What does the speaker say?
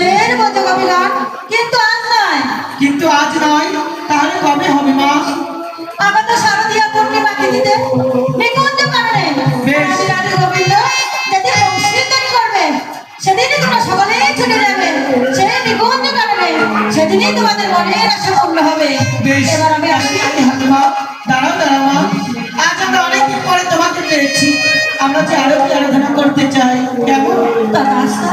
ব্রজের মধ্যে কবি গান, কিন্তু আজ নয়। কিন্তু আজ নয়, তাহলে কবে হবে মা? আগত শারদীয়া পূর্ণিমা তিথিতে নিকুঞ্জ কাননে বেশ। রাধে গোবিন্দ যেদিন বংশীধ্বনি করবে, সেদিনই তোমরা সকলে ছুটে যাবে সেই নিকুঞ্জ কাননে। সেদিনই তোমাদের মনের আশা পূর্ণ হবে। বেশ, এবার আমি আসি। আসতেই হবে মা। দাঁড়াও দাঁড়াও মা, আজ আমরা অনেকদিন পরে তোমাকে পেয়েছি। আমরা যে আরতি আরাধনা করতে চাই, কেমন? তথাস্তু।